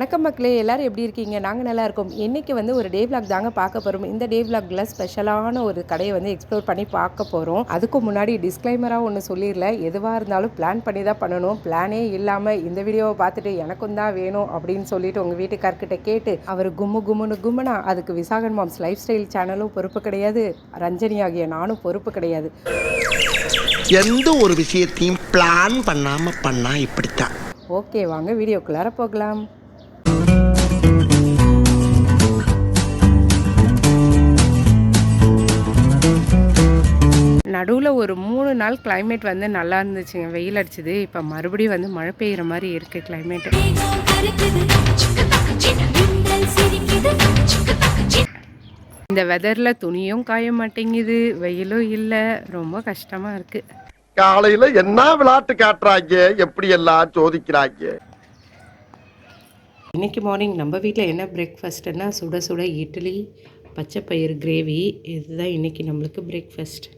வணக்கம் மக்களே, எல்லாரும் எப்படி இருக்கீங்க? நாங்கள் நல்லா இருக்கோம். இன்றைக்கி வந்து ஒரு டே விலாக் தாங்க பார்க்க போகிறோம். இந்த டே விலாகில் ஸ்பெஷலான ஒரு கடையை வந்து எக்ஸ்ப்ளோர் பண்ணி பார்க்க போகிறோம். அதுக்கு முன்னாடி டிஸ்க்ளைமராக ஒன்று சொல்லிடல, எதுவாக இருந்தாலும் பிளான் பண்ணி தான் பண்ணணும். பிளானே இல்லாமல் இந்த வீடியோவை பார்த்துட்டு எனக்கும் தான் வேணும் அப்படின்னு சொல்லிட்டு உங்கள் வீட்டுக்கார்கிட்ட கேட்டு அவர் கும்முனா அதுக்கு விசாகன் மாம்ஸ் லைஃப் ஸ்டைல் சேனலும் பொறுப்பு கிடையாது, ரஞ்சனி ஆகிய நானும் பொறுப்பு கிடையாது. எந்த ஒரு விஷயத்தையும் பிளான் பண்ணாமல் பண்ணா இப்படித்தான். ஓகே, வாங்க வீடியோக்குள்ளார போகலாம். நடுவில் ஒரு 3 நாள் கிளைமேட் வந்து நல்லா இருந்துச்சுங்க, வெயில் அடிச்சுது. இப்போ மறுபடியும் வந்து மழை பெய்கிற மாதிரி இருக்குது கிளைமேட்டு. இந்த வெதரில் துணியும் காய மாட்டேங்குது, வெயிலும் இல்லை, ரொம்ப கஷ்டமாக இருக்குது. காலையில் என்ன விளையாட்டு காட்டுறாங்க, எப்படி எல்லாம் சோதிக்கிறாங்க. இன்றைக்கி மார்னிங் நம்ம வீட்டில் என்ன பிரேக்ஃபாஸ்ட்டுன்னா சுட சுட இட்லி, பச்சை பயிறு கிரேவி. இதுதான் இன்றைக்கி நம்மளுக்கு பிரேக்ஃபாஸ்ட்.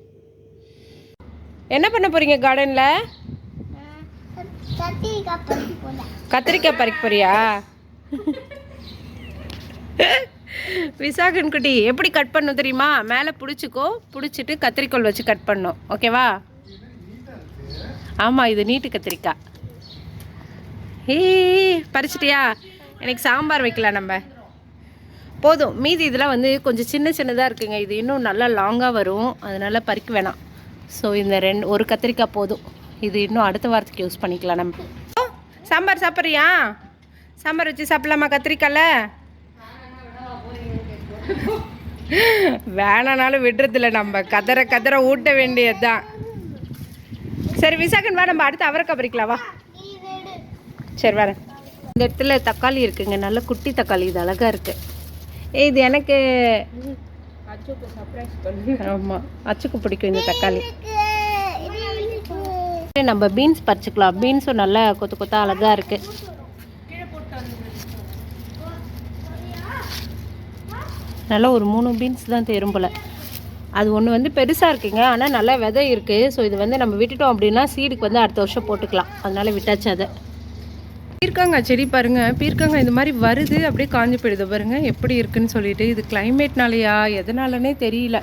என்ன பண்ண போகிறீங்க கார்டனில்? கத்திரிக்காய் பறிக்க போறியா? விசாகன் குட்டி எப்படி கட் பண்ணும் தெரியுமா? மேலே பிடிச்சிக்கோ, பிடிச்சிட்டு கத்திரிக்கோல் வச்சு கட் பண்ணும், ஓகேவா? ஆமாம், இது நீட்டு கத்திரிக்காய். பறிச்சிட்டியா? எனக்கு சாம்பார் வைக்கலாம் நம்ம. போதும், மீதி இதெல்லாம் வந்து கொஞ்சம் சின்ன சின்னதாக இருக்குங்க. இது இன்னும் நல்லா லாங்காக வரும், அதனால் பறிக்க வேணாம். ஸோ இந்த ஒரு கத்திரிக்காய் போதும். இது இன்னும் அடுத்த வாரத்துக்கு யூஸ் பண்ணிக்கலாம் நம்ம. சாம்பார் சாப்பிட்றியா? சாம்பார் வச்சு சாப்பிட்லாமா கத்திரிக்காயில்? வேணானாலும் விடுறதில்ல, நம்ம கதற ஊட்ட வேண்டியது தான். சரி விசாகன் வா, நம்ம அடுத்து அவரைக்காய் பறிக்கலாம் வா. சரி வரேன். இந்த இடத்துல தக்காளி இருக்குங்க, நல்ல குட்டி தக்காளி, இது அழகாக இருக்குது. இது எனக்கு ஆமாம், அச்சுக்கு பிடிக்கும் இந்த தக்காளி. நம்ம பீன்ஸ் பறிச்சுக்கலாம். பீன்ஸும் நல்லா கொத்து கொத்தா அழகாக இருக்குது. நல்லா ஒரு 3 பீன்ஸ் தான் தேரும் போல். அது ஒன்று வந்து பெருசாக இருக்குங்க, ஆனால் நல்லா விதை இருக்குது. ஸோ இது வந்து நம்ம விட்டுட்டோம் அப்படின்னா சீடுக்கு வந்து அடுத்த வருஷம் போட்டுக்கலாம், அதனால் விட்டாச்சு. அதை பீர்க்கங்காய் செடி பாருங்கள், பீர்க்கங்காய் இந்த மாதிரி வருது, அப்படியே காஞ்சி போயிடுது பாருங்கள் எப்படி இருக்குன்னு சொல்லிட்டு. இது கிளைமேட்னாலையா எதனாலனே தெரியல.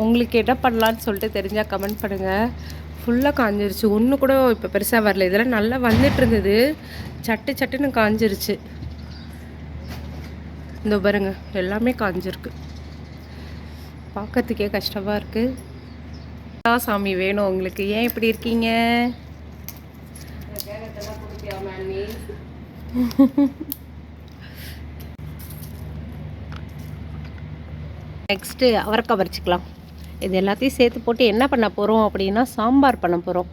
உங்களுக்கு என்ன பண்ணலான்னு சொல்லிட்டு தெரிஞ்சால் கமெண்ட் பண்ணுங்கள். ஃபுல்லாக காஞ்சிருச்சு, ஒன்று கூட இப்போ பெருசாக வரல. இதெல்லாம் நல்லா வந்துட்டு இருந்தது, சட்டுன்னு காஞ்சிருச்சு. இந்த பாருங்க எல்லாமே காஞ்சிருக்கு, பார்க்கறதுக்கே கஷ்டமாக இருக்குது. சாமி வேணும் உங்களுக்கு, ஏன் இப்படி இருக்கீங்க? நெக்ஸ்ட்டு அவரைக்காய் பறிச்சுக்கலாம். இது எல்லாத்தையும் சேர்த்து போட்டு என்ன பண்ண போகிறோம் அப்படின்னா சாம்பார் பண்ண போகிறோம்.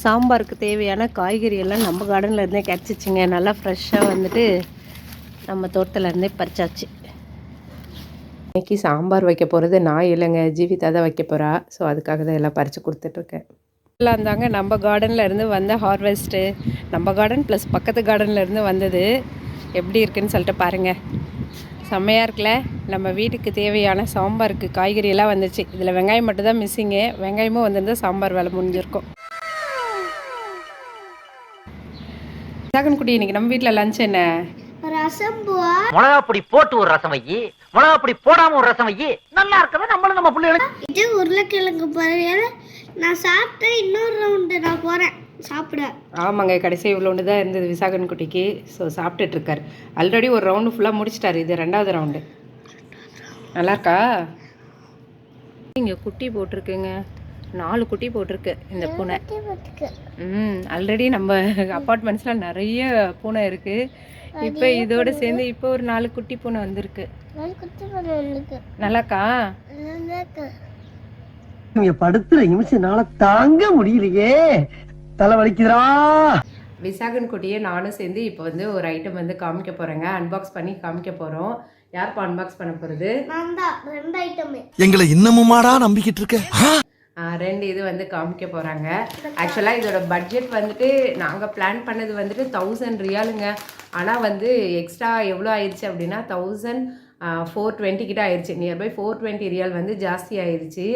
சாம்பாருக்கு தேவையான காய்கறி எல்லாம் நம்ம கார்டனில் இருந்தே கிடச்சிச்சிங்க. நல்லா ஃப்ரெஷ்ஷாக வந்துட்டு நம்ம தோட்டத்துலேருந்தே பறிச்சாச்சு. இன்றைக்கி சாம்பார் வைக்க போகிறது நான் இல்லைங்க, ஜீவிதா தான் வைக்க போகிறா. ஸோ அதுக்காக தான் எல்லாம் பறித்து கொடுத்துட்ருக்கேன். எல்லாம் இருந்தாங்க நம்ம கார்டனில் இருந்து வந்த ஹார்வெஸ்ட்டு, நம்ம கார்டன் ப்ளஸ் பக்கத்து கார்டனில் இருந்து வந்தது. எப்படி இருக்குன்னு சொல்லிட்டு பாருங்கள், செம்மையாக இருக்குல்ல. நம்ம வீட்டுக்கு தேவையான சாம்பாருக்கு காய்கறி எல்லாம் வந்துச்சு. இதில் வெங்காயம் மட்டும் தான் மிஸ்ஸிங்கு, வெங்காயமும் வந்திருந்தால் சாம்பார் வேலை முடிஞ்சிருக்கும். சாகன் குட்டி, இன்றைக்கி நம்ம வீட்டில் லஞ்ச் என்ன? ரசம். மிளகா பொடி போட்டு ஒரு ரசம் வையி, மிளகா பொடி போடாம ஒரு ரசம் வையி, நல்லா இருக்கவே நம்மளும் நம்ம பிள்ளைகளுக்கு. இது உருளைக்கிழங்கு பொரியல். நான் சாப்பிட்டேன், இன்னொரு ரவுண்டு நான் போறேன் சாப்பிட. ஆமாங்க, கடைசி இவ்வளோண்டு தான் இருந்தது விசாகன் குட்டிக்கு. ஸோ சாப்பிட்டுட்ருக்கார். ஆல்ரெடி ஒரு ரவுண்டு ஃபுல்லாக முடிச்சிட்டாரு, இது 2வது ரவுண்டு. நல்லா இருக்கா? இங்கே குட்டி போட்டிருக்குங்க, 4 குட்டி போட்டிருக்கு இந்த பூனை. ஆல்ரெடி நம்ம அப்பார்ட்மெண்ட்ஸில் நிறைய பூனை இருக்குது. இப்போ இதோட சேர்ந்து இப்போ ஒரு 4 குட்டி பூனை வந்திருக்கு. நல்லாக்கா? நீங்க படுத்துற நிமிஷம்னால தாங்க முடியலையே, தலை வலிக்குதுடா. விசாகன் குட்டியே நானும் சேர்ந்து இப்போ வந்து ஒரு ஐட்டம் வந்து காமிக்க போகிறேங்க, அன்பாக்ஸ் பண்ணி காமிக்க போகிறோம். யாருப்பா அன்பாக்ஸ் பண்ண போகிறது? 2 ஐட்டம். எங்களை இன்னமுமாடா நம்பிக்கிட்டு இருக்க? 2 இது வந்து காமிக்க போகிறாங்க. ஆக்சுவலாக இதோட பட்ஜெட் வந்துட்டு நாங்கள் பிளான் பண்ணது வந்துட்டு 1000 ரியாலுங்க. ஆனால் வந்து எக்ஸ்ட்ரா எவ்வளோ ஆயிடுச்சு அப்படின்னா 1420 கிட்ட ஆயிடுச்சு. நியர்பை 420 ரியால் வந்து ஜாஸ்தி ஆயிடுச்சு.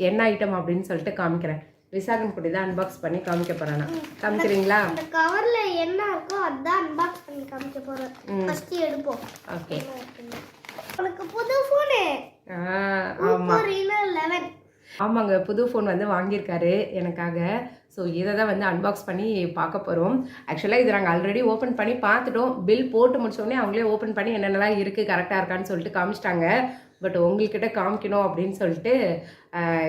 என்ன ஐட்டம் அப்படின்னு சொல்லிட்டு காமிக்கிறேன். விசாகன் குட்டி தான் அன்பாக்ஸ் பண்ணி காமிக்க போகிறேன். காமிக்கிறீங்களா? இந்த கவர்ல என்ன இருக்கோ அதான் அன்பாக்ஸ் பண்ணி காமிக்க போறேன். ஃபர்ஸ்ட் எடுப்போம். ஓகே. உங்களுக்கு புது ஃபோன். ஆமா. Reno 11. ஆமாங்க, புது ஃபோன் வந்து வாங்கியிருக்காரு எனக்காக. ஸோ இதை தான் வந்து அன்பாக்ஸ் பண்ணி பார்க்க போகிறோம். ஆக்சுவலாக இது நாங்கள் ஆல்ரெடி ஓப்பன் பண்ணி பார்த்துட்டோம். பில் போட்டு முடிச்சோடனே அவங்களே ஓப்பன் பண்ணி என்னென்னலாம் இருக்குது கரெக்டாக இருக்கான்னு சொல்லிட்டு காமிச்சிட்டாங்க. பட் உங்கள்கிட்ட காமிக்கணும் அப்படின்னு சொல்லிட்டு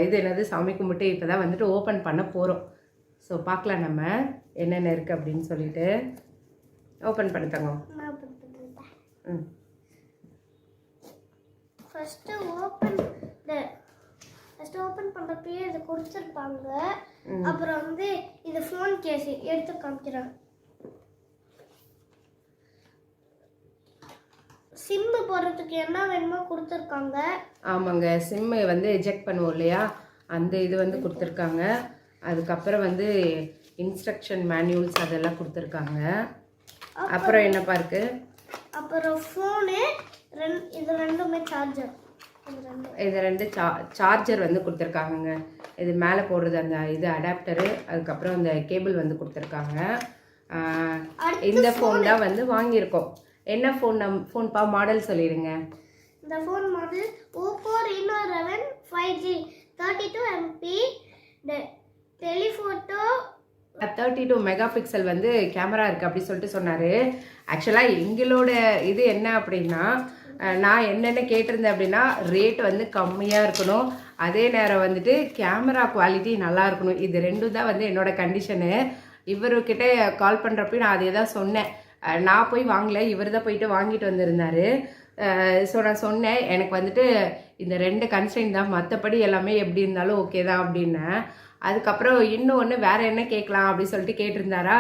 இது என்னது சாமி கும்பிட்டு இப்போ தான் வந்துட்டு ஓப்பன் பண்ண போகிறோம். ஸோ பார்க்கலாம் நம்ம என்னென்ன இருக்குது அப்படின்னு சொல்லிட்டு. ஓப்பன் பண்ணித்தாங்க. ம். ஃபர்ஸ்ட் ஓபன் பண்றப்பயே இது கொடுத்திருப்பாங்க. அப்புறம் வந்து இது ஃபோன் கேஸ் எடுத்து காமிக்கிறேன். சிம் போடுறதுக்கு என்ன வேணுமோ கொடுத்துருக்காங்க. ஆமாங்க, சிம்மை வந்து எஜெக்ட் பண்ணுவோம் இல்லையா, அந்த இது வந்து கொடுத்துருக்காங்க. அதுக்கப்புறம் வந்து இன்ஸ்ட்ரக்ஷன் மேனுவல்ஸ் அதெல்லாம் கொடுத்துருக்காங்க. அப்புறம் என்னப்பா இருக்கு? அப்புறம் ஃபோனு இது ரெண்டுமே சார்ஜர். இது ரெண்டு சார்ஜர் வந்து கொடுத்துருக்காங்கங்க. இது மேலே போடுறது அந்த இது அடாப்டரு, அதுக்கப்புறம் அந்த கேபிள் வந்து கொடுத்துருக்காங்க. இந்த ஃபோன் தான் வந்து வாங்கியிருக்கோம். என்ன ஃபோன்பா மாடல் சொல்லிடுங்க. இந்த phone model Oppo Reno 11 5G 32 MP telephoto 32 mega pixel வந்து கேமரா இருக்குது அப்படி சொல்லிட்டு சொன்னார். ஆக்சுவலாக எங்களோட இது என்ன அப்படின்னா, நான் என்னென்ன கேட்டிருந்தேன் அப்படின்னா ரேட் வந்து கம்மியாக இருக்கணும், அதே நேரம் வந்துட்டு கேமரா குவாலிட்டி நல்லா இருக்கணும். இது ரெண்டும் தான் வந்து என்னோடய கண்டிஷனு. இவர்கிட்ட கால் பண்ணுறப்ப நான் அதே தான் சொன்னேன். நான் போய் வாங்கலை, இவர் தான் போயிட்டு வாங்கிட்டு வந்திருந்தார். ஸோ நான் சொன்னேன் எனக்கு வந்துட்டு இந்த ரெண்டு கன்ஸ்ட்ரெயின் தான், மற்றபடி எல்லாமே எப்படி இருந்தாலும் ஓகே தான் அப்படின்னேன். அதுக்கப்புறம் இன்னொன்று வேறு என்ன கேட்கலாம் அப்படின்னு சொல்லிட்டு கேட்டிருந்தாரா,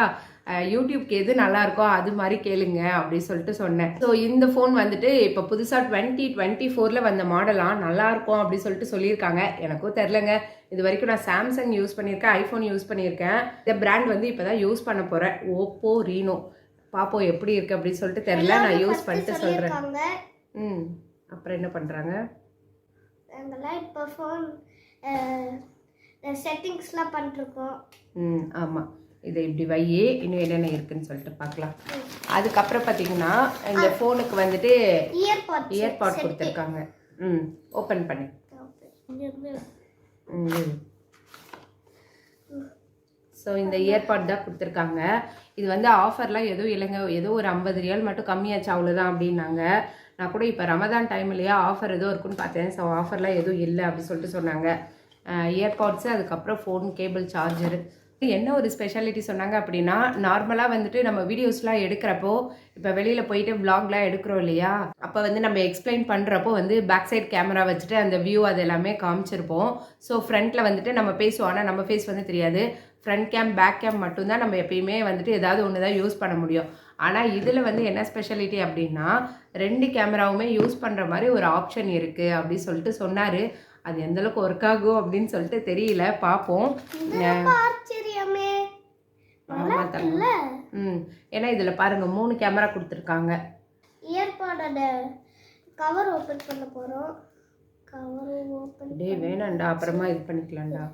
யூடியூப்க்கு எது நல்லாயிருக்கோ அது மாதிரி கேளுங்க அப்படின்னு சொல்லிட்டு சொன்னேன். ஸோ இந்த ஃபோன் வந்துட்டு இப்போ புதுசாக 2024 வந்த மாடலாக நல்லாயிருக்கும் அப்படின்னு சொல்லிட்டு சொல்லியிருக்காங்க. எனக்கும் தெரிலங்க, இது வரைக்கும் நான் சாம்சங் யூஸ் பண்ணியிருக்கேன், ஐஃபோன் யூஸ் பண்ணியிருக்கேன். இந்த பிராண்ட் வந்து இப்போ தான் யூஸ் பண்ண போகிறேன், ஓப்போ ரீனோ. பாப்போம் எப்படி இருக்குது அப்படின்னு சொல்லிட்டு தெரில, நான் யூஸ் பண்ணிட்டு சொல்கிறேன். அப்புறம் என்ன பண்ணுறாங்க? இப்போ ஃபோன் செட்டிங்ஸ்லாம் பண்ணிருக்கோம். ஆமாம், இதை இப்படி வையே இன்னும் என்னென்ன இருக்குன்னு சொல்லிட்டு பார்க்கலாம். அதுக்கப்புறம் பார்த்தீங்கன்னா இந்த ஃபோனுக்கு வந்துட்டு இயர்பாட் கொடுத்துருக்காங்க. ஓப்பன் பண்ணி. ஸோ இந்த இயர்பாட் தான் கொடுத்துருக்காங்க. இது வந்து ஆஃபர்லாம் எதுவும் இல்லைங்க, ஏதோ ஒரு 50 ரியால் மட்டும் கம்மியாச்சு அவ்வளோதான் அப்படின்னாங்க. நான் கூட இப்போ ரமதான் டைம் இல்லையா, ஆஃபர் ஏதோ இருக்குன்னு பார்த்தேன். ஸோ ஆஃபர்லாம் எதுவும் இல்லை அப்படி சொல்லிட்டு சொன்னாங்க. இயர்பாட்ஸு, அதுக்கப்புறம் ஃபோன் கேபிள் சார்ஜரு. என்ன ஒரு ஸ்பெஷாலிட்டி சொன்னாங்க அப்படின்னா, நார்மலாக வந்துட்டு நம்ம வீடியோஸ்லாம் எடுக்கிறப்போ, இப்போ வெளியில் போயிட்டு விளாக்லாம் எடுக்கிறோம் இல்லையா, அப்போ வந்து நம்ம எக்ஸ்பிளைன் பண்ணுறப்போ வந்து பேக் சைட் கேமரா வச்சுட்டு அந்த வியூ அது எல்லாமே காமிச்சிருப்போம். ஸோ ஃப்ரண்ட்டில் வந்துட்டு நம்ம பேசுவோம், ஆனால் நம்ம ஃபேஸ் வந்து தெரியாது. ஃப்ரண்ட் கேம் பேக் கேம் மட்டும்தான் நம்ம எப்பயுமே வந்துட்டு ஏதாவது ஒன்று தான் யூஸ் பண்ண முடியும். ஆனால் இதில் வந்து என்ன ஸ்பெஷாலிட்டி அப்படின்னா, 2 கேமராவுமே யூஸ் பண்ணுற மாதிரி ஒரு ஆப்ஷன் இருக்குது அப்படி சொல்லிட்டு சொன்னார். அது எந்தளவுக்கு ஒர்க் ஆகும் அப்படின்னு சொல்லிட்டு தெரியல, பார்ப்போம். ஏன்னா இதில் பாருங்கள் 3 கேமரா கொடுத்துருக்காங்க. இயர்பாடோட கவர் ஓப்பன் பண்ண போகிறோம். கவர் ஓப்பன் டே வேணாண்டா, அப்புறமா இது பண்ணிக்கலாம்டா.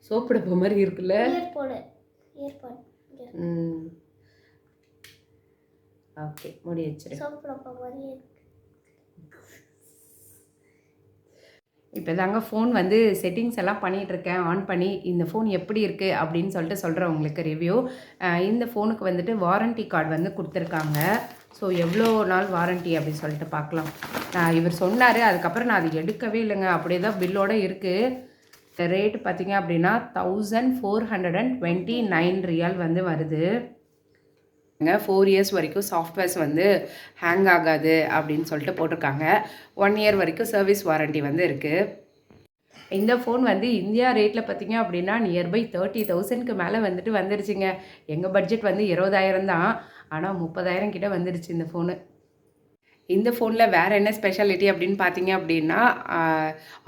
சோப்பு டப்பா மாதிரி இருக்குல்ல இயர்பாட். ஓகே, முடி வச்சிரு. சோப்பு டப்பா மாதிரி இருக்கு. இப்போ தாங்க ஃபோன் வந்து செட்டிங்ஸ் எல்லாம் பண்ணிகிட்ருக்கேன் ஆன் பண்ணி. இந்த ஃபோன் எப்படி இருக்குது அப்படின்னு சொல்லிட்டு சொல்கிறேன் உங்களுக்கு ரிவ்யூ. இந்த ஃபோனுக்கு வந்துட்டு வாரண்ட்டி கார்டு வந்து கொடுத்துருக்காங்க. ஸோ எவ்வளோ நாள் வாரண்ட்டி அப்படின்னு சொல்லிட்டு பார்க்கலாம். இவர் சொன்னார், அதுக்கப்புறம் நான் அது எடுக்கவே இல்லைங்க, அப்படியே தான் பில்லோடு இருக்குது. ரேட்டு பார்த்திங்க அப்படின்னா 1429 ரியால் வந்து வருது. 4 இயர்ஸ் வரைக்கும் சாஃப்ட்வேர்ஸ் வந்து ஹேங் ஆகாது அப்படின்னு சொல்லிட்டு போட்டிருக்காங்க. 1 இயர் வரைக்கும் சர்வீஸ் வாரண்ட்டி வந்து இருக்குது. இந்த ஃபோன் வந்து இந்தியா ரேட்டில் பார்த்திங்க அப்படின்னா நியர்பை 30,000க்கு மேலே வந்துட்டு வந்துருச்சுங்க. எங்கள் பட்ஜெட் வந்து 20,000 தான், ஆனால் 30,000 கிட்ட வந்துடுச்சு இந்த ஃபோனு. இந்த ஃபோனில் வேறு என்ன ஸ்பெஷாலிட்டி அப்படின்னு பார்த்தீங்க அப்படின்னா,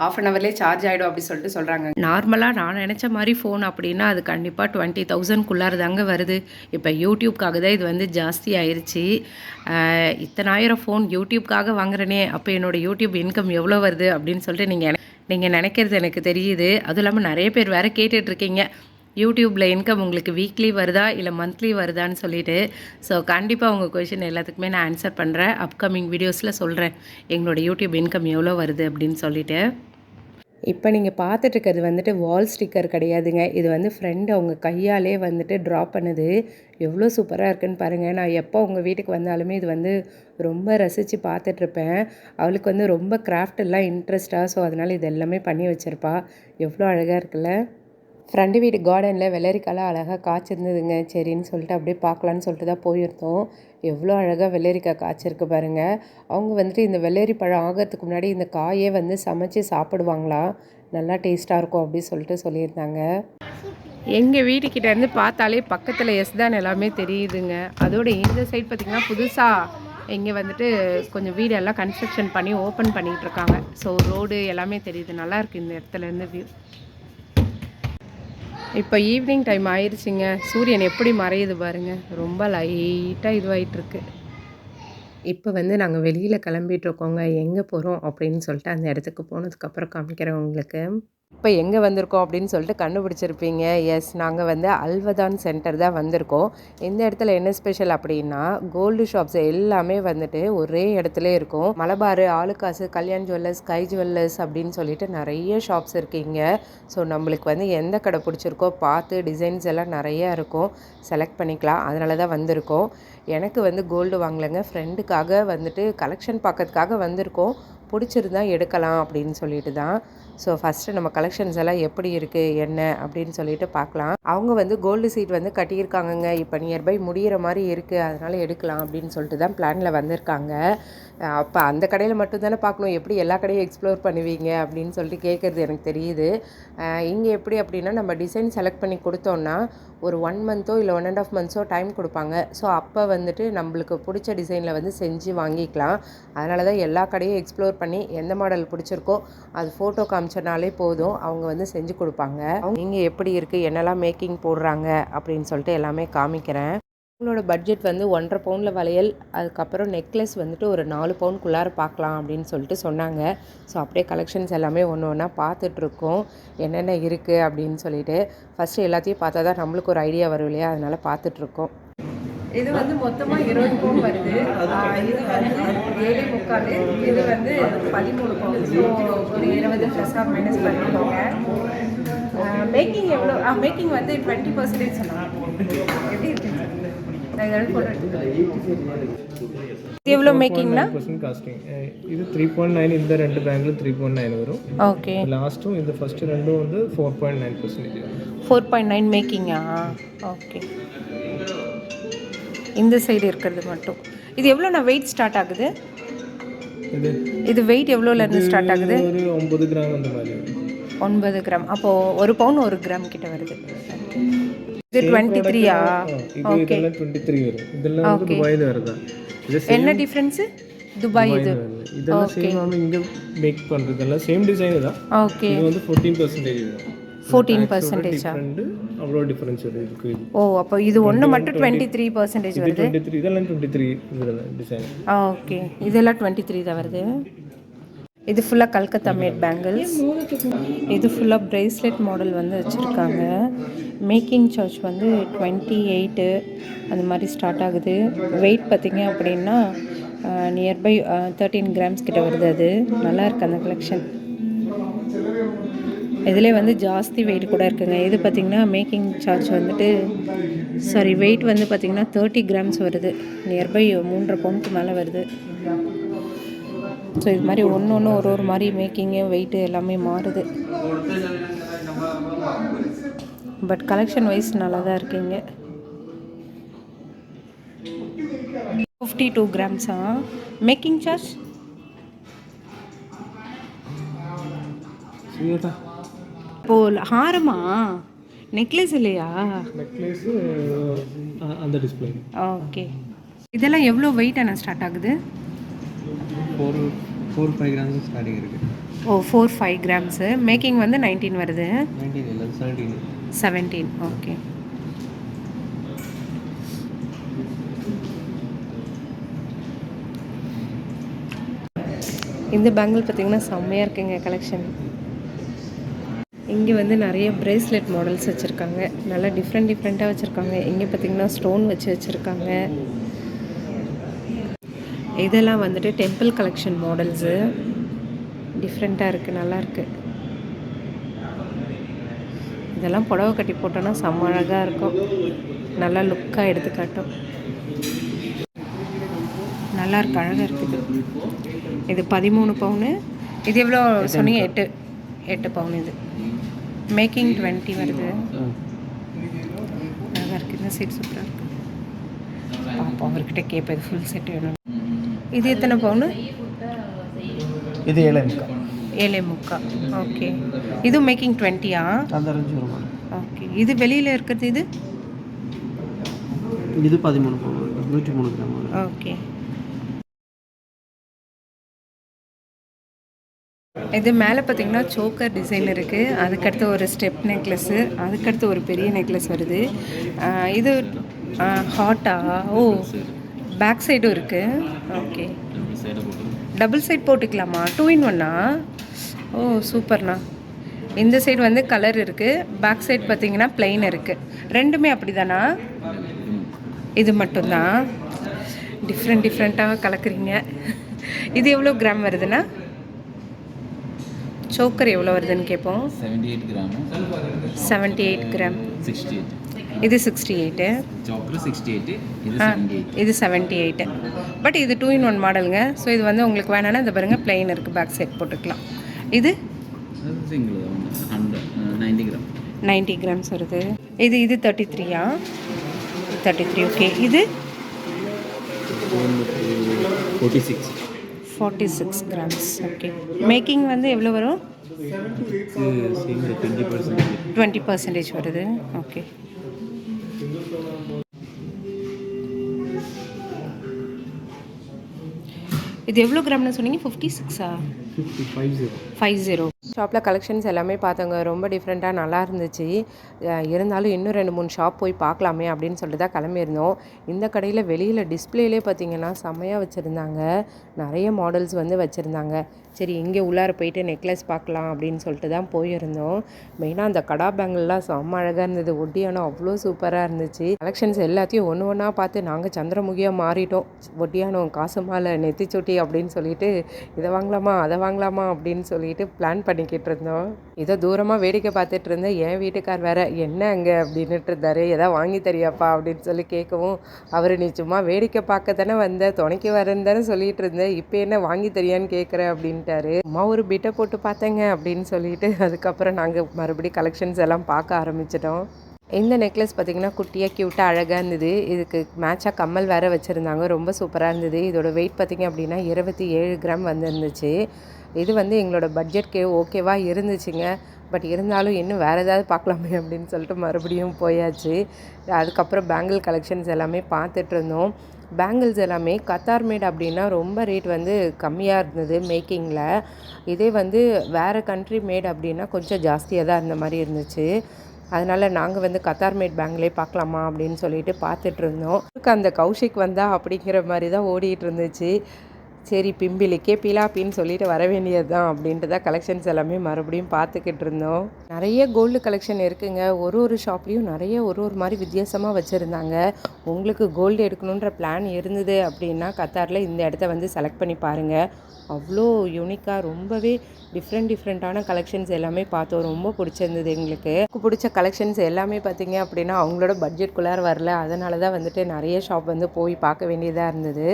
½ அன் ஹவர்லேயே சார்ஜ் ஆகிடும் அப்படி சொல்லிட்டு சொல்கிறாங்க. நார்மலாக நான் நினச்ச மாதிரி ஃபோன் அப்படின்னா அது கண்டிப்பாக 20,000க்குள்ளார தாங்க வருது. இப்போ யூடியூப்காக தான் இது வந்து ஜாஸ்தி ஆயிடுச்சு. இத்தனாயிரம் ஃபோன் யூடியூப்காக வாங்குறேனே, அப்போ என்னோடய யூடியூப் இன்கம் எவ்வளோ வருது அப்படின்னு சொல்லிட்டு நீங்கள் நினைக்கிறது எனக்கு தெரியுது. அதுவும் இல்லாமல் நிறைய பேர் வேறு கேட்டுட்ருக்கீங்க, யூடியூப்பில் இன்கம் உங்களுக்கு வீக்லி வருதா இல்லை மந்த்லி வருதான்னு சொல்லிட்டு. ஸோ கண்டிப்பாக உங்கள் கொஷின் எல்லாத்துக்குமே நான் ஆன்சர் பண்ணுறேன். அப்கமிங் வீடியோஸில் சொல்கிறேன் எங்களோட யூடியூப் இன்கம் எவ்வளோ வருது அப்படின்னு சொல்லிட்டு. இப்போ நீங்கள் பார்த்துட்ருக்கிறது வந்துட்டு வால் ஸ்டிக்கர் கிடையாதுங்க. இது வந்து ஃப்ரெண்ட் அவங்க கையாலே வந்துட்டு ட்ரா பண்ணுது. எவ்வளோ சூப்பராக இருக்குன்னு பாருங்கள். நான் எப்போ உங்கள் வீட்டுக்கு வந்தாலுமே இது வந்து ரொம்ப ரசித்து பார்த்துட்ருப்பேன். அவளுக்கு வந்து ரொம்ப கிராஃப்ட் எல்லாம் இன்ட்ரெஸ்ட்டாக, ஸோ அதனால் இது எல்லாமே பண்ணி வச்சுருப்பா. எவ்வளோ அழகாக இருக்குல்ல. ஃப்ரெண்டு வீட்டு கார்டனில் வெள்ளரிக்காலாம் அழகாக காய்ச்சிருந்ததுங்க. சரின்னு சொல்லிட்டு அப்படியே பார்க்கலான்னு சொல்லிட்டு தான் போயிருந்தோம். எவ்வளோ அழகாக வெள்ளரிக்காய் காய்ச்சிருக்கு பாருங்கள். அவங்க வந்துட்டு இந்த வெள்ளரி பழம் ஆகிறதுக்கு முன்னாடி இந்த காயே வந்து சமைச்சு சாப்பிடுவாங்களாம். நல்லா டேஸ்ட்டாக இருக்கும் அப்படின்னு சொல்லிட்டு சொல்லியிருந்தாங்க. எங்கள் வீட்டுக்கிட்டேருந்து பார்த்தாலே பக்கத்தில் எஸ்தான் எல்லாமே தெரியுதுங்க. அதோட இந்த சைட் பார்த்திங்கன்னா புதுசாக இங்கே வந்துட்டு கொஞ்சம் வீடெல்லாம் கன்ஸ்ட்ரக்ஷன் பண்ணி ஓப்பன் பண்ணிகிட்டு இருக்காங்க. ஸோ ரோடு எல்லாமே தெரியுது. நல்லாயிருக்கு இந்த இடத்துலேருந்து வியூ. இப்போ ஈவினிங் டைம் ஆயிடுச்சுங்க. சூரியன் எப்படி மறையுது பாருங்கள். ரொம்ப லைட்டாக இதுவாகிட்டுருக்கு. இப்போ வந்து நாங்கள் வெளியில் கிளம்பிகிட்ருக்கோங்க. எங்கே போகிறோம் அப்படின்னு சொல்லிட்டு அந்த இடத்துக்கு போனதுக்கப்புறம் காமிக்கிறேன் உங்களுக்கு. இப்போ எங்கே வந்திருக்கோம் அப்படின்னு சொல்லிட்டு கண்டுபிடிச்சிருப்பீங்க. எஸ், நாங்கள் வந்து அல்வதான் சென்டர் தான் வந்திருக்கோம். இந்த இடத்துல என்ன ஸ்பெஷல் அப்படின்னா கோல்டு ஷாப்ஸ் எல்லாமே வந்துட்டு ஒரே இடத்துல இருக்கும். Malabar, Alukkas, Kalyan Jewellers, Sky Jewellers அப்படின்னு சொல்லிட்டு நிறைய ஷாப்ஸ் இருக்கீங்க. ஸோ நம்மளுக்கு வந்து எந்த கடை பிடிச்சிருக்கோ பார்த்து டிசைன்ஸ் எல்லாம் நிறையா இருக்கும், செலக்ட் பண்ணிக்கலாம். அதனால தான் வந்திருக்கோம். எனக்கு வந்து கோல்டு வாங்கலைங்க, ஃப்ரெண்டுக்காக வந்துட்டு கலெக்ஷன் பார்க்கறதுக்காக வந்திருக்கோம். பிடிச்சிருந்தா எடுக்கலாம் அப்படின்னு சொல்லிட்டு தான். ஸோ ஃபஸ்ட்டு நம்ம கலெக்ஷன்ஸ் எல்லாம் எப்படி இருக்குது என்ன அப்படின்னு சொல்லிட்டு பார்க்கலாம். அவங்க வந்து கோல்டு சீட் வந்து கட்டியிருக்காங்கங்க. இப்போ நியர்பை முடிகிற மாதிரி இருக்குது, அதனால் எடுக்கலாம் அப்படின்னு சொல்லிட்டு தான் பிளானில் வந்திருக்காங்க. அப்போ அந்த கடையில் மட்டும்தானே பார்க்கணும், எப்படி எல்லா கடையும் எக்ஸ்ப்ளோர் பண்ணுவீங்க அப்படின்னு சொல்லிட்டு கேட்குறது எனக்கு தெரியுது. இங்கே எப்படி அப்படின்னா நம்ம டிசைன் செலக்ட் பண்ணி கொடுத்தோன்னா ஒரு 1 மந்த்தோ இல்லை 1.5 மந்த்ஸோ டைம் கொடுப்பாங்க. ஸோ அப்போ வந்துட்டு நம்மளுக்கு பிடிச்ச டிசைனில் வந்து செஞ்சு வாங்கிக்கலாம். அதனால தான் எல்லா கடையும் எக்ஸ்ப்ளோர் பண்ணி எந்த மாடல் பிடிச்சிருக்கோ அது ஃபோட்டோ காமிச்சனாலே போதும், அவங்க வந்து செஞ்சு கொடுப்பாங்க. இங்கே எப்படி இருக்குது, என்னெல்லாம் மேக்கிங் போடுறாங்க அப்படின்னு சொல்லிட்டு எல்லாமே காமிக்கிறேன். அவங்களோட பட்ஜெட் வந்து 1.5 பவுனில் வளையல், அதுக்கப்புறம் நெக்லஸ் வந்துட்டு ஒரு 4 பவுனுக்குள்ளார பார்க்கலாம் அப்படின்னு சொல்லிட்டு சொன்னாங்க. ஸோ அப்படியே கலெக்ஷன்ஸ் எல்லாமே ஒன்று ஒன்றா பார்த்துட்ருக்கோம் என்னென்ன இருக்குது அப்படின்னு சொல்லிட்டு. ஃபஸ்ட்டு எல்லாத்தையும் பார்த்தா தான் நம்மளுக்கு ஒரு ஐடியா வரும் இல்லையா, அதனால் பார்த்துட்ருக்கோம். இது வந்து மொத்தமாக 20 பவுன் வருது. இது வந்து 7.25, இது வந்து 13 பவுன். ஸோ ஒரு 20 ப்ளஸ்ஸாக மைனஸ் பண்ணிக்கோங்க. மேக்கிங் எவ்வளோ? மேக்கிங் வந்து 20% சொன்னாங்க. எப்படி இருக்குன்னு சொல்லுங்கள். இது எவ்வளோ மேக்கிங்னா? காஸ்டிங் இது 3.9. இந்த ரெண்டு பேங்கில் 3.9 வரும். ஓகே. லாஸ்ட்டும் இந்த ஃபஸ்ட்டு ரெண்டும் வந்து 4.9%. 4.9 மேக்கிங்கா? ஓகே. இந்த சைடு இருக்கிறது மட்டும். இது எவ்வளோண்ணா வெயிட் ஸ்டார்ட் ஆகுது? இது வெயிட் எவ்வளோலேருந்து ஸ்டார்ட் ஆகுது? ஒரு 9 கிராம் அந்த மாதிரி. 9 கிராம். அப்போது 1 பவுன் 1 கிராம் கிட்ட வருது. இது 23ஆ? ஓகே. இதெல்லாம் 23 வரும். இதெல்லாம் வந்து துபாயில வருது. என்ன டிஃபரன்ஸ்? துபாய் இது. இதெல்லாம் சேம். நாம இங்க மேக் பண்றதெல்லாம் சேம் டிசைன் தான். ஓகே. இது வந்து 14% வரும். 14%. அவ்வளோ டிஃபரன்ஸ் இருக்கு. ஓ, அப்போ இது ஒன்று மட்டும் 23% வருது. 23. இதெல்லாம் 23 டிசைன். ஓகே. இதெல்லாம் 23 தான் வருது. இது ஃபுல்லாக கல்கத்தா மேட் பேங்கிள்ஸ். இது ஃபுல்லாக ப்ரேஸ்லெட் மாடல் வந்து வச்சுருக்காங்க. மேக்கிங் சார்ஜ் வந்து 28 அந்த மாதிரி ஸ்டார்ட் ஆகுது. வெயிட் பார்த்திங்க அப்படின்னா நியர்பை 13 கிராம்ஸ் கிட்ட வருது. அது நல்லா இருக்குது அந்த கலெக்ஷன். இதிலே வந்து ஜாஸ்தி வெயிட் கூட இருக்குங்க. இது பார்த்திங்கன்னா மேக்கிங் சார்ஜ் வந்துட்டு வெயிட் வந்து பார்த்திங்கன்னா 30 கிராம்ஸ் வருது. நியர்பை 3.5 பவுனுக்கு மேலே வருது. ஸோ இது மாதிரி ஒன்று ஒரு மாதிரி மேக்கிங்கு வெயிட்டு எல்லாமே மாறுது. பட் கலெக்ஷன் வைஸ் நல்லா தான் இருக்குங்க. 52 கிராம்ஸா மேக்கிங் சார்ஜ்? இப்போ ஹாரமா, நெக்லஸ் இல்லையா? நெக்லஸ் அந்த டிஸ்ப்ளே. ஓகே. இதெல்லாம் எவ்வளோ வெயிட் ஆனால் ஸ்டார்ட் ஆகுது? 4-5 கிராம்ஸ் ஸ்டார்டிங் இருக்குது. ஓ, 4-5 கிராம்ஸு. மேக்கிங் வந்து 19 வருது. 19 இல்லை 17. ஓகே. இந்த பேங்கிள் பார்த்திங்கன்னா செம்மையாக இருக்குங்க கலெக்ஷன். இங்கே வந்து நிறைய பிரேஸ்லெட் மாடல்ஸ் வச்சுருக்காங்க. நல்லா டிஃப்ரெண்ட்டாக வச்சுருக்காங்க. இங்கே பார்த்திங்கன்னா ஸ்டோன் வச்சு வச்சுருக்காங்க. இதெல்லாம் வந்துட்டு டெம்பிள் கலெக்ஷன் மாடல்ஸு. டிஃப்ரெண்ட்டாக இருக்குது, நல்லாயிருக்கு. இதெல்லாம் புடவை கட்டி போட்டோன்னா செம்ம அழகாக இருக்கும். நல்லா லுக்காக எடுத்து காட்டும். நல்லாயிருக்கு, அழகாக இருக்குது. இது 13 பவுனு. இது எவ்வளோ சொன்னீங்க? 8 பவுன். இது மேக்கிங் 20 வருது. அழகாக இருக்குது. இந்த செட் சூப்பராக இருக்குது. பாப்பா அவர்கிட்ட கேட்பேன், இது ஃபுல் செட் வேணும். இது எத்தனை பவுனு? இது 7.25. 7.25. ஓகே. இது மேக்கிங் 20ஆ? அந்த ரேஞ்ச் வரும். ஓகே. இது வெளியில் இருக்கிறது இது 13 பவுன், 103 கிராம். ஓகே. இது மேலே பார்த்தீங்கன்னா சோக்கர் டிசைன் இருக்குது. அதுக்கடுத்து ஒரு ஸ்டெப் நெக்லஸ்ஸு, அதுக்கடுத்து ஒரு பெரிய நெக்லஸ் வருது. இது ஹாட்டா? ஓ, பேக் சைடும் இருக்குது. ஓகே. டபுள் சைட் போட்டுக்கலாமா? 2 in 1ஆ? ஓ, சூப்பர்ண்ணா. இந்த சைடு வந்து கலர் இருக்குது, பேக் சைடு பார்த்தீங்கன்னா பிளெயின் இருக்குது. ரெண்டுமே அப்படி தானா? இது மட்டும்தான் டிஃப்ரெண்ட்டாக கலக்குறீங்க. இது எவ்வளோ கிராம் வருதுண்ணா? சோக்கர் எவ்வளோ வருதுன்னு கேட்போம். 78 கிராம். 78 கிராம். 68. இது 68. சோக்கர் 68. இது 78. இது 78. பட் இது 2 in 1 மாடலுங்க. ஸோ இது வந்து உங்களுக்கு வேணான்னா இந்த பாருங்கள் பிளெயின் இருக்குது, பேக் சைட் போட்டுக்கலாம். இது சிங்கிள் 90 கிராம். 90 கிராம்ஸ் வருது. இது 33ஆ? 33. ஓகே. இது 46 கிராம்ஸ். ஓகே. மேக்கிங் வந்து எவ்வளோ வரும்? 20% வருது. ஓகே. இது எவ்வளோ கிராம்னு சொன்னீங்க? 56ஆ? 50. ஷாப்பில் கலெக்ஷன்ஸ் எல்லாமே பார்த்தவங்க ரொம்ப டிஃப்ரெண்ட்டாக நல்லா இருந்துச்சு. இருந்தாலும் இன்னும் 2-3 ஷாப் போய் பார்க்கலாமே அப்படின்னு சொல்லிட்டு தான் கிளம்பியிருந்தோம். இந்த கடையில் வெளியில் டிஸ்பிளேலே பார்த்தீங்கன்னா செம்மையாக வச்சுருந்தாங்க. நிறைய மாடல்ஸ் வந்து வச்சுருந்தாங்க. சரி, இங்கே உள்ளார போயிட்டு நெக்லஸ் பார்க்கலாம் அப்படின்னு சொல்லிட்டு தான் போயிருந்தோம். மெயினாக அந்த கடா பேங்கிள்லாம் செம்ம அழகாக இருந்தது. ஒட்டியானம் அவ்வளோ சூப்பராக இருந்துச்சு. கலெக்ஷன்ஸ் எல்லாத்தையும் ஒன்று ஒன்றா பார்த்து நாங்கள் சந்திரமுகியாக மாறிட்டோம். ஒட்டியானம், காசு மாலை, நெத்திச்சொட்டி அப்படின்னு சொல்லிட்டு இதை வாங்கலாமா அதை வாங்கலாமா அப்படின்னு சொல்லிட்டு பிளான் பண்ணிக்கிட்டு இருந்தோம். இதை தூரமாக வேடிக்கை பார்த்துட்டு இருந்தேன். என் வீட்டுக்கார் வேற என்ன அங்கே அப்படின்னுட்டு இருந்தாரு. எதாவது வாங்கி தரியாப்பா அப்படின்னு சொல்லி கேட்கவும், அவர் நீ சும்மா வேடிக்கை பார்க்க தானே வந்த, துணைக்கு வரேன்னு தானே சொல்லிட்டு இருந்தேன், இப்போ என்ன வாங்கி தரியான்னு கேட்குற அப்படின்ட்டாரு. அம்மா ஒரு பிட்டை போட்டு பார்த்தேங்க அப்படின்னு சொல்லிட்டு அதுக்கப்புறம் நாங்கள் மறுபடியும் கலெக்ஷன்ஸ் எல்லாம் பார்க்க ஆரம்பிச்சிட்டோம். இந்த நெக்லஸ் பார்த்திங்கன்னா குட்டியாக க்யூட்டாக அழகாக இருந்தது. இதுக்கு மேட்சாக கம்மல் வேறு வச்சுருந்தாங்க. ரொம்ப சூப்பராக இருந்தது. இதோட வெயிட் பார்த்திங்க அப்படின்னா 27 கிராம் வந்துருந்துச்சு. இது வந்து எங்களோட பட்ஜெட்க்கு ஓகேவாக இருந்துச்சுங்க. பட் இருந்தாலும் இன்னும் வேறு ஏதாவது பார்க்கலாமே அப்படின்னு சொல்லிட்டு மறுபடியும் போயாச்சு. அதுக்கப்புறம் பேங்கிள் கலெக்ஷன்ஸ் எல்லாமே பார்த்துட்டு இருந்தோம். பேங்கிள்ஸ் எல்லாமே கத்தார் மேட் அப்படின்னா ரொம்ப ரேட் வந்து கம்மியாக இருந்தது மேக்கிங்கில். இதே வந்து வேறு கண்ட்ரி மேட் அப்படின்னா கொஞ்சம் ஜாஸ்தியாக தான் இருந்த மாதிரி இருந்துச்சு. அதனால் நாங்கள் வந்து கத்தார் மேட் பேங்கிலே பார்க்கலாமா அப்படின்னு சொல்லிட்டு பார்த்துட்ருந்தோம். அந்த கௌஷிக் வந்தா அப்படிங்கிற மாதிரி தான் ஓடிட்டு இருந்துச்சு. சரி, பிம்பிலிக்கே பிலாப்பின்னு சொல்லிட்டு வர வேண்டியது தான் அப்படின்ட்டு தான் கலெக்ஷன்ஸ் எல்லாமே மறுபடியும் பார்த்துக்கிட்டு இருந்தோம். நிறைய கோல்டு கலெக்ஷன் இருக்குங்க. ஒரு ஷாப்லேயும் நிறைய ஒரு மாதிரி வித்தியாசமாக வச்சுருந்தாங்க. உங்களுக்கு கோல்டு எடுக்கணுன்ற பிளான் இருந்தது அப்படின்னா கத்தாரில் இந்த இடத்த வந்து செலக்ட் பண்ணி பாருங்கள். அவ்வளோ யூனிக்காக ரொம்பவே டிஃப்ரெண்ட்டான கலெக்ஷன்ஸ் எல்லாமே பார்த்தோம். ரொம்ப பிடிச்சிருந்தது எங்களுக்கு. பிடிச்ச கலெக்ஷன்ஸ் எல்லாமே பார்த்திங்க அப்படின்னா அவங்களோட பட்ஜெட்குள்ளார வரல. அதனால தான் வந்துட்டு நிறைய ஷாப் வந்து போய் பார்க்க வேண்டியதாக இருந்தது.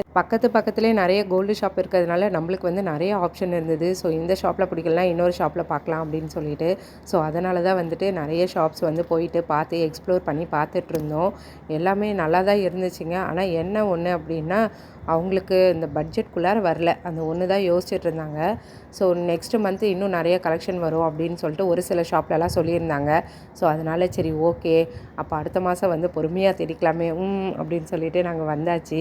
பக்கத்துலேயே நிறைய கோல்டு ஷாப் இருக்கிறதுனால நம்மளுக்கு வந்து நிறைய ஆப்ஷன் இருந்தது. ஸோ இந்த ஷாப்பில் பிடிக்கலாம், இன்னொரு ஷாப்பில் பார்க்கலாம் அப்படின்னு சொல்லிட்டு. ஸோ அதனால தான் வந்துட்டு நிறைய ஷாப்ஸ் வந்து போயிட்டு பார்த்து எக்ஸ்ப்ளோர் பண்ணி பார்த்துட்ருந்தோம். எல்லாமே நல்லா தான் இருந்துச்சுங்க. ஆனால் என்ன ஒன்று அப்படின்னா அவங்களுக்கு இந்த பட்ஜெட்குள்ளார வரல. அந்த ஒன்று தான் யோசிச்சுட்டு இருந்தாங்க. ஸோ நெக்ஸ்ட்டு மந்த்து இன்னும் நிறைய கலெக்ஷன் வரும் அப்படின்னு சொல்லிட்டு ஒரு சில ஷாப்லலாம் சொல்லியிருந்தாங்க. ஸோ அதனால் சரி ஓகே, அப்போ அடுத்த மாதம் வந்து பொறுமையாக தேடிக்கலாமே அப்படின்னு சொல்லிட்டு நாங்கள் வந்தாச்சு.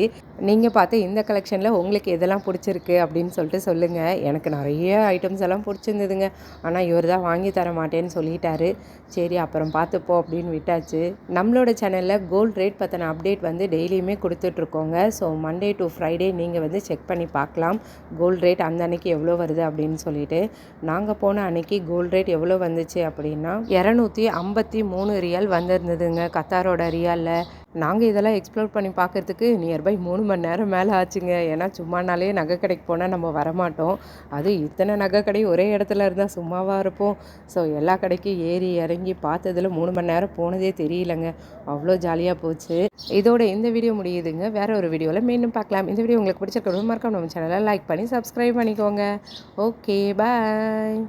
நீங்கள் பார்த்து இந்த கலெக்ஷனில் உங்களுக்கு எதெல்லாம் பிடிச்சிருக்கு அப்படின்னு சொல்லிட்டு சொல்லுங்கள். எனக்கு நிறைய ஐட்டம்ஸ் எல்லாம் பிடிச்சிருந்ததுங்க. ஆனால் இவர் தான் வாங்கி தர மாட்டேன்னு சொல்லிட்டாரு. சரி, அப்புறம் பார்த்துப்போம் அப்படின்னு விட்டாச்சு. நம்மளோட சேனலில் கோல்டு ரேட் பற்றின அப்டேட் வந்து டெய்லியுமே கொடுத்துட்ருக்கோங்க. ஸோ மண்டே டு ஃப்ரைடே நீங்கள் வந்து செக் பண்ணி பார்க்கலாம் கோல்டு ரேட் அந்த அன்னைக்கு எவ்வளோ வருது அப்படின்னு சொல்லிட்டு. நாங்கள் போன அன்னைக்கு கோல்டு ரேட் எவ்வளோ வந்துச்சு அப்படின்னா 253 ரியால் வந்திருந்ததுங்க கத்தாரோட ரியாலில். நாங்கள் இதெல்லாம் எக்ஸ்ப்ளோர் பண்ணி பார்க்குறதுக்கு நியர்பை 3 மணி நேரம் மேலே ஆச்சுங்க. ஏன்னா சும்மானாலே நகை கடைக்கு போனால் நம்ம வரமாட்டோம். அது இத்தனை நகை கடை ஒரே இடத்துல இருந்தால் சும்மாவாக இருப்போம். ஸோ எல்லா கடைக்கும் ஏறி இறங்கி பார்த்ததில் 3 மணி நேரம் போனதே தெரியலங்க. அவ்வளோ ஜாலியாக போச்சு. இதோட இந்த வீடியோ முடியுதுங்க. வேறு ஒரு வீடியோவில் மீண்டும் பார்க்கலாம். இந்த வீடியோ உங்களுக்கு பிடிச்சிருக்க மறக்காம நம்ம சேனலை லைக் பண்ணி சப்ஸ்கிரைப் பண்ணிக்கோங்க. Okay bye.